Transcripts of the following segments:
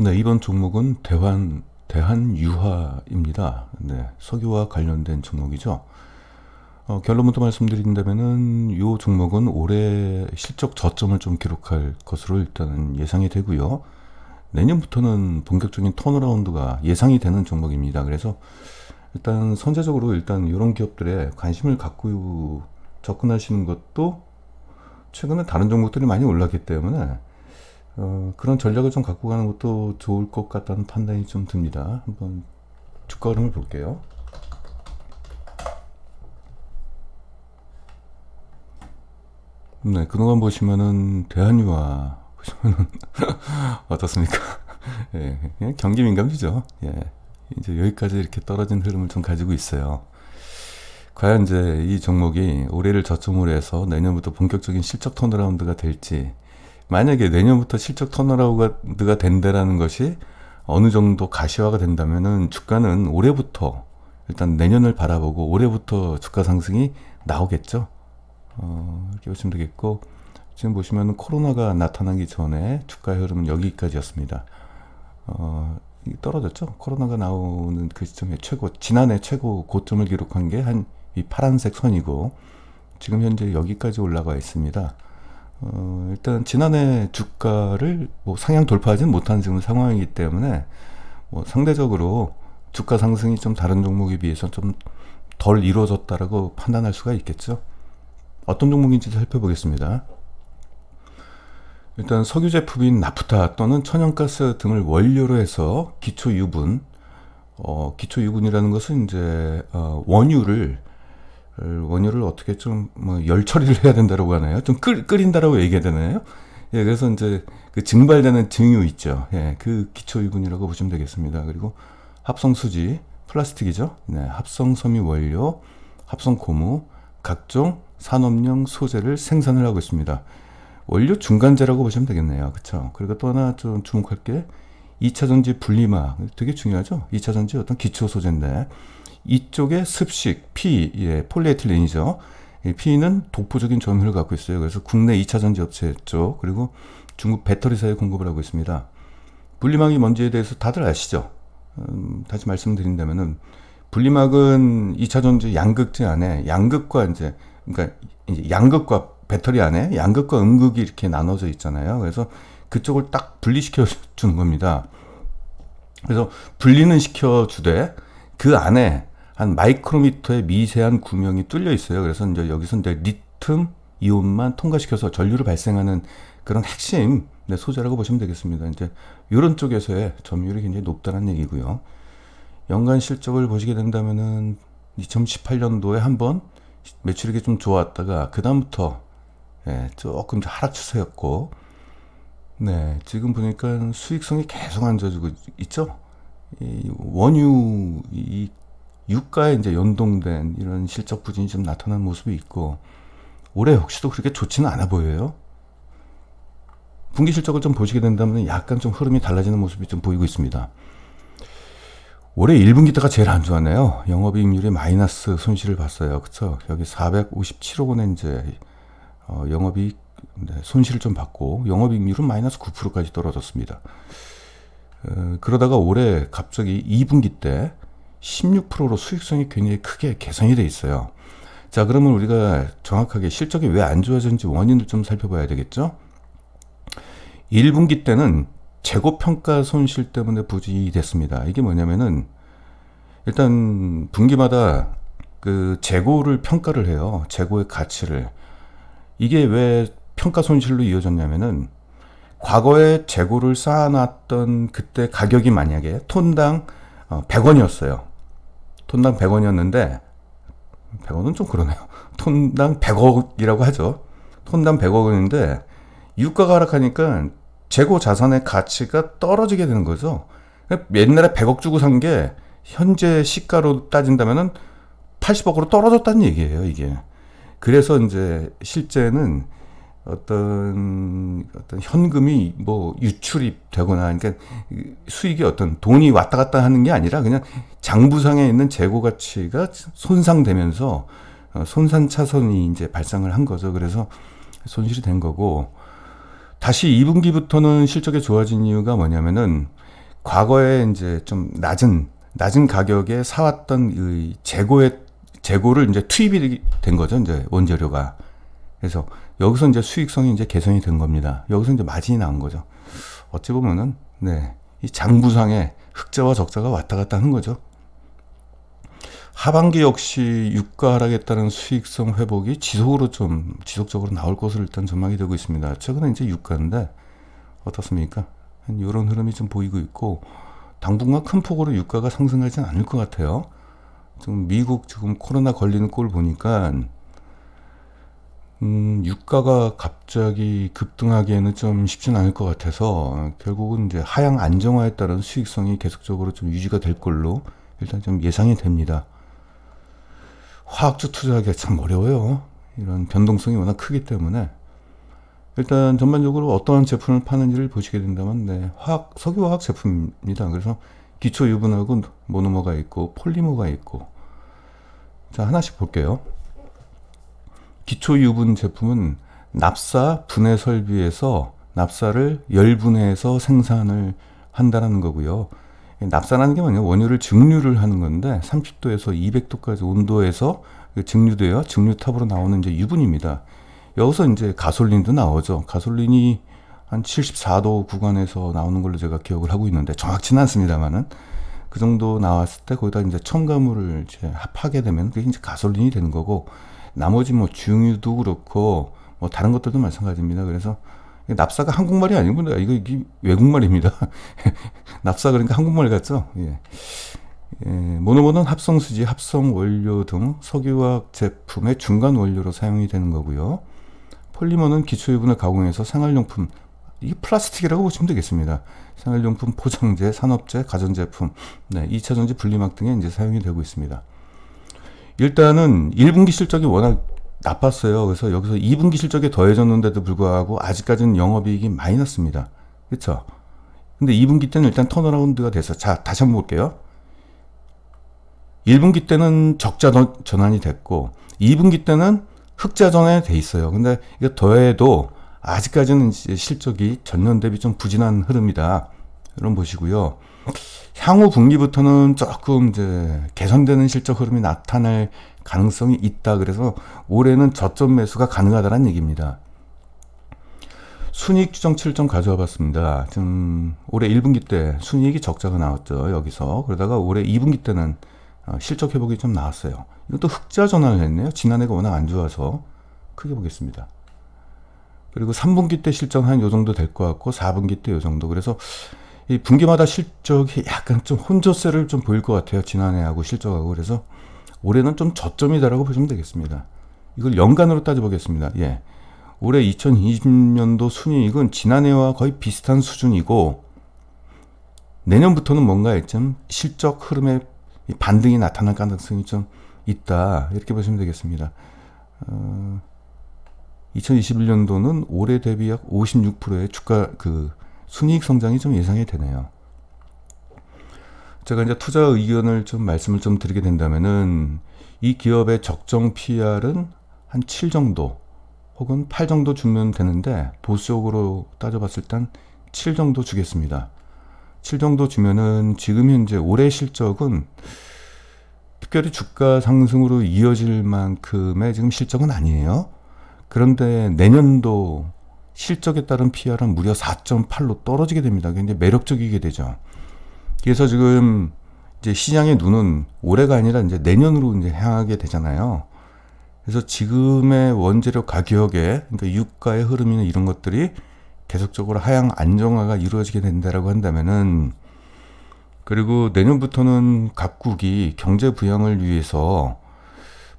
네, 이번 종목은 대한유화입니다. 네, 석유와 관련된 종목이죠. 결론부터 말씀드린다면은 이 종목은 올해 실적 저점을 좀 기록할 것으로 일단은 예상이 되고요. 내년부터는 본격적인 턴어라운드가 예상이 되는 종목입니다. 그래서 일단 선제적으로 일단 이런 기업들에 관심을 갖고 접근하시는 것도 최근에 다른 종목들이 많이 올랐기 때문에 그런 전략을 좀 갖고 가는 것도 좋을 것 같다는 판단이 좀 듭니다. 한번 주가 흐름을 볼게요. 네, 그동안 보시면은 대한유화 보시면은 어떻습니까? 예, 그냥 경기 민감주죠. 예, 이제 여기까지 이렇게 떨어진 흐름을 좀 가지고 있어요. 과연 이제 이 종목이 올해를 저점으로 해서 내년부터 본격적인 실적 턴어라운드가 될지, 만약에 내년부터 실적 턴어라운드가 된다라는 것이 어느 정도 가시화가 된다면은 주가는 올해부터 일단 내년을 바라보고 올해부터 주가 상승이 나오겠죠. 이렇게 보시면 되겠고, 지금 보시면 코로나가 나타나기 전에 주가의 흐름은 여기까지였습니다. 떨어졌죠. 코로나가 나오는 그 시점에 지난해 최고 고점을 기록한 게 한 이 파란색 선이고, 지금 현재 여기까지 올라가 있습니다. 일단 지난해 주가를 뭐 상향 돌파하지는 못한 지금 상황이기 때문에 뭐 상대적으로 주가 상승이 좀 다른 종목에 비해서 좀 덜 이루어졌다라고 판단할 수가 있겠죠. 어떤 종목인지 살펴보겠습니다. 일단 석유 제품인 나프타 또는 천연가스 등을 원료로 해서 기초유분, 기초유분이라는 것은 이제 원유를 어떻게 좀 뭐 열 처리를 해야 된다라고 하나요? 좀 끓인다라고 얘기해야 되나요? 예, 그래서 이제 그 증발되는 증유 있죠. 예, 그 기초유분이라고 보시면 되겠습니다. 그리고 합성수지, 플라스틱이죠. 네, 합성섬유 원료, 합성고무, 각종 산업용 소재를 생산을 하고 있습니다. 원료 중간재라고 보시면 되겠네요. 그쵸? 그리고 또 하나 좀 주목할 게 2차전지 분리막, 되게 중요하죠. 2차전지 어떤 기초 소재인데, 이쪽에 습식, 예, 폴리에틸렌이죠. 이 P는 독보적인 점유율을 갖고 있어요. 그래서 국내 2차전지 업체죠. 그리고 중국 배터리사에 공급을 하고 있습니다. 분리막이 뭔지에 대해서 다들 아시죠? 다시 말씀드린다면은, 분리막은 2차전지 양극재 안에 그러니까 이제 양극과 배터리 안에 양극과 음극이 이렇게 나눠져 있잖아요. 그래서 그쪽을 딱 분리시켜 주는 겁니다. 그래서 분리는 시켜 주되 그 안에 한 마이크로미터의 미세한 구멍이 뚫려 있어요. 그래서 이제 여기서 이제 리튬 이온만 통과시켜서 전류를 발생하는 그런 핵심 소재라고 보시면 되겠습니다. 이제 이런 쪽에서의 점유율이 굉장히 높다는 얘기고요. 연간 실적을 보시게 된다면은 2018년도에 한번 매출액이 좀 좋았다가 그 다음부터 조금 하락 추세였고, 네, 지금 보니까 수익성이 계속 안 좋아지고 있죠. 이 원유, 이 유가에 이제 연동된 이런 실적 부진이 좀 나타나는 모습이 있고, 올해 혹시도 그렇게 좋지는 않아 보여요. 분기 실적을 좀 보시게 된다면 약간 좀 흐름이 달라지는 모습이 좀 보이고 있습니다. 올해 1분기 때가 제일 안 좋았네요. 영업이익률이 마이너스 손실을 봤어요. 그쵸? 여기 457억 원의 이제 영업이익 손실을 좀 받고, 영업이익률은 마이너스 9%까지 떨어졌습니다. 그러다가 올해 갑자기 2분기 때 16%로 수익성이 굉장히 크게 개선이 돼 있어요. 자, 그러면 우리가 정확하게 실적이 왜 안 좋아졌는지 원인을 좀 살펴봐야 되겠죠? 1분기 때는 재고 평가 손실 때문에 부진이 됐습니다. 이게 뭐냐면은, 일단 분기마다 그 재고를 평가를 해요. 재고의 가치를. 이게 왜 평가 손실로 이어졌냐면은, 과거에 재고를 쌓아놨던 그때 가격이 만약에 톤당 100원이었어요. 톤당 100원이었는데, 100원은 좀 그러네요. 톤당 100억이라고 하죠. 톤당 100억인데, 유가가 하락하니까 재고 자산의 가치가 떨어지게 되는 거죠. 옛날에 100억 주고 산 게 현재 시가로 따진다면은 80억으로 떨어졌다는 얘기예요, 이게. 그래서 이제 실제는 어떤 현금이 뭐 유출이 되거나, 그러니까 수익이 어떤 돈이 왔다 갔다 하는 게 아니라 그냥 장부상에 있는 재고 가치가 손상되면서 손산 차선이 이제 발생을 한 거죠. 그래서 손실이 된 거고, 다시 2분기부터는 실적이 좋아진 이유가 뭐냐면은, 과거에 이제 좀 낮은 가격에 사왔던 이 재고를 이제 투입이 된 거죠. 이제 원재료가. 그래서 여기서 이제 수익성이 이제 개선이 된 겁니다. 여기서 이제 마진이 나온 거죠. 어찌 보면은, 네. 이 장부상에 흑자와 적자가 왔다 갔다 하는 거죠. 하반기 역시 유가 하락에 따른 수익성 회복이 지속적으로 나올 것으로 일단 전망이 되고 있습니다. 최근에 이제 유가인데, 어떻습니까? 이런 흐름이 좀 보이고 있고, 당분간 큰 폭으로 유가가 상승하진 않을 것 같아요. 지금 미국 지금 코로나 걸리는 꼴 보니까, 유가가 갑자기 급등하기에는 좀 쉽지는 않을 것 같아서, 결국은 이제 하향 안정화에 따른 수익성이 계속적으로 좀 유지가 될 걸로 일단 좀 예상이 됩니다. 화학주 투자하기가 참 어려워요. 이런 변동성이 워낙 크기 때문에. 일단 전반적으로 어떠한 제품을 파는지를 보시게 된다면, 네, 석유화학 제품입니다. 그래서 기초 유분하고 모노머가 있고 폴리머가 있고. 자, 하나씩 볼게요. 기초 유분 제품은 납사 분해 설비에서 납사를 열분해해서 생산을 한다는 거고요. 납사라는 게 뭐냐, 원유를 증류를 하는 건데 30도에서 200도까지 온도에서 증류되어 증류탑으로 나오는 이제 유분입니다. 여기서 이제 가솔린도 나오죠. 가솔린이 한 74도 구간에서 나오는 걸로 제가 기억을 하고 있는데, 정확치는 않습니다만은 그 정도 나왔을 때 거기다 이제 첨가물을 이제 합하게 되면 그게 이제 가솔린이 되는 거고, 나머지 뭐 중유도 그렇고 뭐 다른 것들도 마찬가지입니다. 그래서 납사가 한국말이 아니구나. 이게 외국말입니다. 납사 그러니까 한국말 같죠? 예. 모노머는 합성수지, 합성원료 등 석유화학 제품의 중간 원료로 사용이 되는 거고요. 폴리머는 기초유분을 가공해서 생활용품, 이게 플라스틱이라고 보시면 되겠습니다. 생활용품, 포장재, 산업재, 가전제품, 네, 2차전지 분리막 등에 이제 사용이 되고 있습니다. 일단은 1분기 실적이 워낙 나빴어요. 그래서 여기서 2분기 실적이 더해졌는데도 불구하고 아직까지는 영업이익이 마이너스입니다. 그렇죠? 근데 2분기 때는 일단 턴어라운드가 됐어요. 자, 다시 한번 볼게요. 1분기 때는 적자 전환이 됐고 2분기 때는 흑자 전환이 돼 있어요. 근데 이거 더해도 아직까지는 이제 실적이 전년 대비 좀 부진한 흐름이다. 이런 보시고요. 향후 분기부터는 조금 이제 개선되는 실적 흐름이 나타날 가능성이 있다. 그래서 올해는 저점 매수가 가능하다는 얘기입니다. 순이익 추정치를 좀 가져와 봤습니다. 지금 올해 1분기 때 순이익이 적자가 나왔죠. 여기서. 그러다가 올해 2분기 때는 실적 회복이 좀 나왔어요. 이것도 흑자 전환을 했네요. 지난해가 워낙 안 좋아서. 크게 보겠습니다. 그리고 3분기 때 실적 한 요 정도 될 것 같고 4분기 때 요 정도. 그래서 이 분기마다 실적이 약간 좀 혼조세를 좀 보일 것 같아요. 지난해하고 실적하고. 그래서 올해는 좀 저점이다라고 보시면 되겠습니다. 이걸 연간으로 따져보겠습니다. 예. 올해 2020년도 순이익은 지난해와 거의 비슷한 수준이고, 내년부터는 뭔가 좀 실적 흐름에 반등이 나타날 가능성이 좀 있다. 이렇게 보시면 되겠습니다. 2021년도는 올해 대비 약 56%의 주가 순이익 성장이 좀 예상이 되네요. 제가 이제 투자 의견을 좀 말씀을 좀 드리게 된다면은 이 기업의 적정 PR은 한 7 정도 혹은 8 정도 주면 되는데, 보수적으로 따져봤을 땐 7 정도 주겠습니다. 7 정도 주면은 지금 현재 올해 실적은 특별히 주가 상승으로 이어질 만큼의 지금 실적은 아니에요. 그런데 내년도 실적에 따른 PR은 무려 4.8로 떨어지게 됩니다. 굉장히 매력적이게 되죠. 그래서 지금 이제 시장의 눈은 올해가 아니라 이제 내년으로 이제 향하게 되잖아요. 그래서 지금의 원재료 가격에, 그러니까 유가의 흐름이나 이런 것들이 계속적으로 하향 안정화가 이루어지게 된다라고 한다면은, 그리고 내년부터는 각국이 경제 부양을 위해서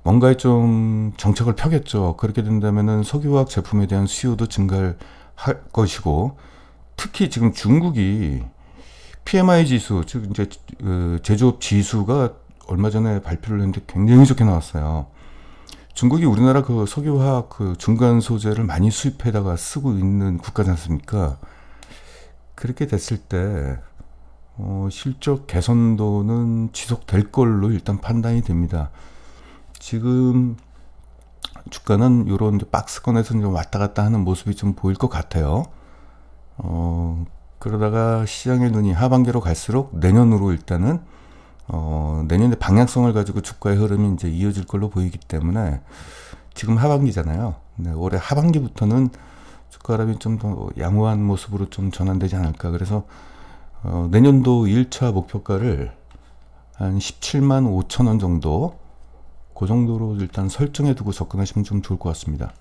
뭔가에 좀 정책을 펴겠죠. 그렇게 된다면은 석유화학 제품에 대한 수요도 증가할 것이고, 특히 지금 중국이 PMI 지수, 즉 이제 제조업 지수가 얼마 전에 발표를 했는데 굉장히 좋게 나왔어요. 중국이 우리나라 석유화학 중간 소재를 많이 수입해다가 쓰고 있는 국가지 않습니까? 그렇게 됐을 때 실적 개선도는 지속될 걸로 일단 판단이 됩니다. 지금 주가는 이런 박스권에서 좀 왔다 갔다 하는 모습이 좀 보일 것 같아요. 그러다가 시장의 눈이 하반기로 갈수록 내년으로 일단은 내년의 방향성을 가지고 주가의 흐름이 이제 이어질 걸로 보이기 때문에 지금 하반기잖아요. 네, 올해 하반기부터는 주가 흐름이 좀 더 양호한 모습으로 좀 전환되지 않을까. 그래서 내년도 1차 목표가를 한 17만 5천 원 정도, 그 정도로 일단 설정해 두고 접근하시면 좀 좋을 것 같습니다.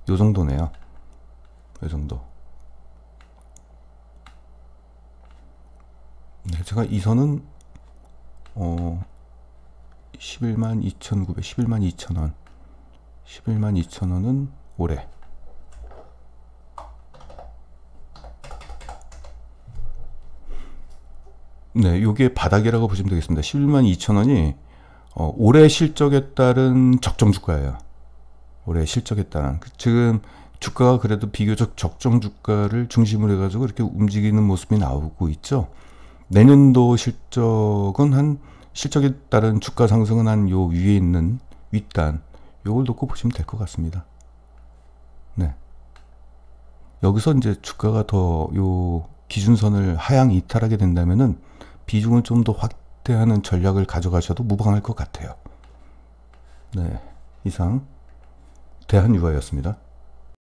요 정도네요. 요 정도. 네, 제가 이 선은 11만 2,900, 11만 2천 원, 11만 2천 원은 올해. 네, 요게 바닥이라고 보시면 되겠습니다. 11만 2천 원이 올해 실적에 따른 적정 주가예요. 올해 실적에 따른. 지금 주가가 그래도 비교적 적정 주가를 중심으로 해가지고 이렇게 움직이는 모습이 나오고 있죠. 내년도 실적은 실적에 따른 주가 상승은 한 요 위에 있는 윗단, 요걸 놓고 보시면 될 것 같습니다. 네. 여기서 이제 주가가 더 요 기준선을 하향 이탈하게 된다면은 비중을 좀 더 확대하는 전략을 가져가셔도 무방할 것 같아요. 네. 이상 대한유아였습니다.